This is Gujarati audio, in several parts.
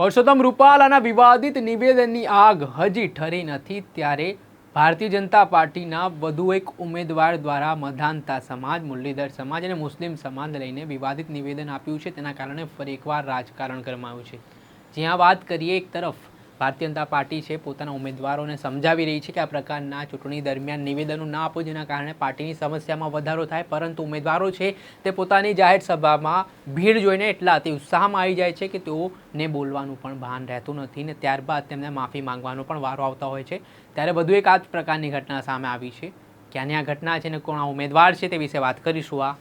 પરસોત્તમ રૂપાલાના વિવાદિત નિવેદનની આગ હજી ઠરી નથી ત્યારે ભારતીય જનતા પાર્ટીના વધુ એક ઉમેદવાર દ્વારા મધાન્તા સમાજ, મુરલીધર સમાજ અને મુસ્લિમ સમાજને લઈને વિવાદિત નિવેદન આપ્યું છે। તેના કારણે ફરી એકવાર રાજકારણ ગરમાયું છે। જ્યાં વાત કરીએ એક તરફ ભારતીય જનતા પાર્ટી છે પોતાના ઉમેદવારોને સમજાવી રહી છે કે આ પ્રકારના ચૂંટણી દરમિયાન નિવેદનો ના આપો જેના કારણે પાર્ટીની સમસ્યામાં વધારો થાય, પરંતુ ઉમેદવારો છે તે પોતાની જાહેર સભામાં ભીડ જોઈને એટલા અતિ ઉત્સાહમાં આવી જાય છે કે તેઓને બોલવાનું પણ ભાન રહેતું નથી ને ત્યારબાદ તેમને માફી માંગવાનો પણ વારો આવતા હોય છે। ત્યારે વધુ એક આ જ પ્રકારની ઘટના સામે આવી છે। ક્યાંની આ ઘટના છે ને કોણ આ ઉમેદવાર છે તે વિશે વાત કરીશું આ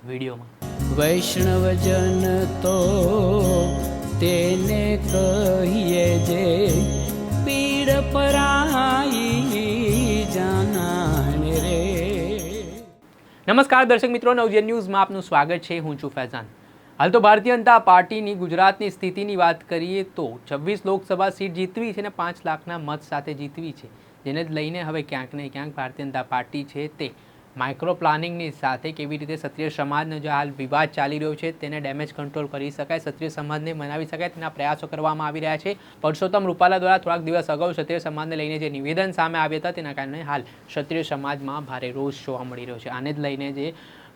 વિડીયોમાં। વૈષ્ણવજન તો તેને કહીએ જે પીડ પરાઈ જાનાને રે। નમસ્કાર દર્શક મિત્રો, નવજીવન ન્યૂઝમાં આપનું સ્વાગત છે। હું છું ફૈઝાન। હાલ તો ભારતીય જનતા પાર્ટીની ગુજરાતની સ્થિતિની વાત કરીએ તો 26 લોકસભા સીટ જીતવી છે અને 5 લાખના મત સાથે જીતવી છે, જેને જ લઈને હવે ક્યાંક ને ક્યાંક ભારતીય જનતા પાર્ટી છે તે માઇક્રો પ્લાનિંગની સાથે કેવી રીતે ક્ષત્રિય સમાજનો જે હાલ વિવાદ ચાલી રહ્યો છે તેને ડેમેજ કંટ્રોલ કરી શકાય, ક્ષત્રિય સમાજને મનાવી શકાય તેના પ્રયાસો કરવામાં આવી રહ્યા છે। પરસોત્તમ રૂપાલા દ્વારા થોડાક દિવસ અગાઉ ક્ષત્રિય સમાજને લઈને જે નિવેદન સામે આવ્યા હતા તેના કારણે હાલ ક્ષત્રિય સમાજમાં ભારે રોષ જોવા મળી રહ્યો છે। આને જ લઈને જે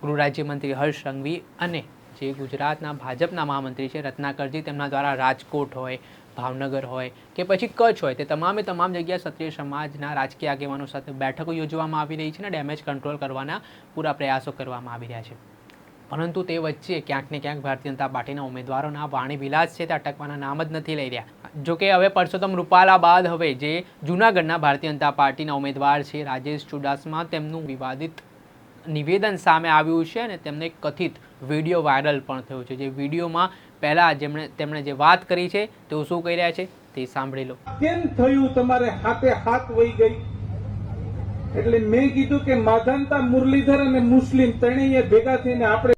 ગૃહ રાજ્યમંત્રી હર્ષ સંઘવી અને જે ગુજરાતના ભાજપના મહામંત્રી છે રત્નાકરજી તેમના દ્વારા રાજકોટ હોય, ભાવનગર હોય કે પછી કચ્છ હોય તે તમામ જગ્યાએ ક્ષત્રિય સમાજના રાજકીય આગેવાનો સાથે બેઠકો યોજવામાં આવી રહી છે અને ડેમેજ કંટ્રોલ કરવાના પૂરા પ્રયાસો કરવામાં આવી રહ્યા છે। પરંતુ તે વચ્ચે ક્યાંક ને ક્યાંક ભારતીય જનતા પાર્ટીના ઉમેદવારોના વાણી વિલાસ છે તે અટકવાના નામ જ નથી લઈ રહ્યા। જોકે હવે પરસોત્તમ રૂપાલા બાદ હવે જે જૂનાગઢના ભારતીય જનતા પાર્ટીના ઉમેદવાર છે રાજેશ ચુડાસમા તેમનું વિવાદિત નિવેદન સામે આવ્યું છે અને તેમને કથિત વિડીયો વાયરલ પણ થયો છે। જે વિડીયોમાં પહેલા તેમણે જે વાત કરી છે તેઓ શું કહી રહ્યા છે તે સાંભળી લો। કેમ થયું તમારે હાથે હાથ વહી ગઈ એટલે મેં કીધું કે માધાનતા, મુરલીધર અને મુસ્લિમ ત્રણેય ભેગા થઈને આપણે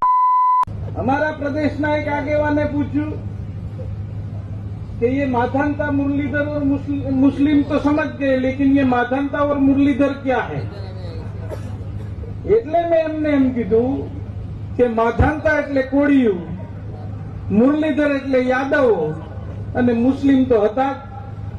અમારા પ્રદેશના એક આગેવાને પૂછ્યું कि ये माधानता मुरलीधर और मुस्लिम तो समझ गए, लेकिन ये माधानता और मुरलीधर क्या है? એટલે મેં એમને એમ કીધું કે માધાનતા એટલે કોળિયું, મુરલીધર એટલે યાદવો અને મુસ્લિમ તો હતા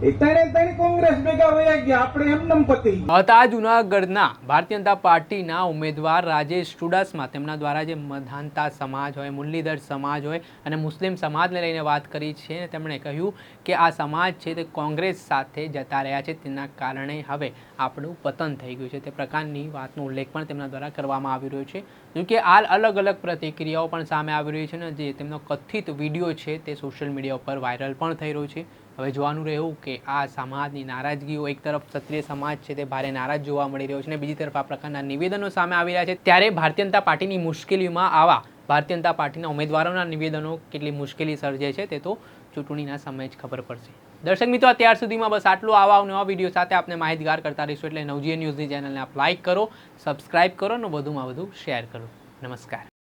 એ ત્રણે કોંગ્રેસ ભેગા વયા ગયા, આપણે એમનેમ પતિ હતા। જૂનાગઢના ભારતીય જનતા પાર્ટીના ઉમેદવાર રાજેશ ચુડાસમા તેમના દ્વારા જે મધાનતા સમાજ હોય, મુરલીધર સમાજ હોય અને મુસ્લિમ સમાજને લઈને વાત કરી છે। તેમણે કહ્યું કે આ સમાજ છે તે કોંગ્રેસ સાથે જતા રહ્યા છે, તેના કારણે હવે આપણું પતન થઈ ગયું છે, તે પ્રકારની વાતનો ઉલ્લેખ પણ તેમના દ્વારા કરવામાં આવી રહ્યો છે। જોકે હાલ અલગ અલગ પ્રતિક્રિયાઓ પણ સામે આવી રહી છે અને જે તેમનો કથિત વિડીયો છે તે સોશિયલ મીડિયા ઉપર વાયરલ પણ થઈ રહ્યો છે। હવે જોવાનું રહ્યું કે આ સમાજની નારાજગીઓ, એક તરફ ક્ષત્રિય સમાજ છે તે ભારે નારાજ જોવા મળી રહ્યો છે અને બીજી તરફ આ પ્રકારના નિવેદનો સામે આવી રહ્યા છે, ત્યારે ભારતીય જનતા પાર્ટીની મુશ્કેલીમાં આવા ભારતીય જનતા પાર્ટીના ઉમેદવારોના નિવેદનો કેટલી મુશ્કેલી સર્જે છે તે તો ચૂંટણીના સમયે જ ખબર પડશે। દર્શક મિત્રો, અત્યાર સુધીમાં બસ આટલું। આવા નવા વિડીયો સાથે આપને માહિતગાર કરતા રહીશું, એટલે નવજીવન ન્યૂઝની ચેનલને આપ લાઇક કરો, સબસ્ક્રાઇબ કરો અને વધુમાં વધુ શેર કરો। નમસ્કાર।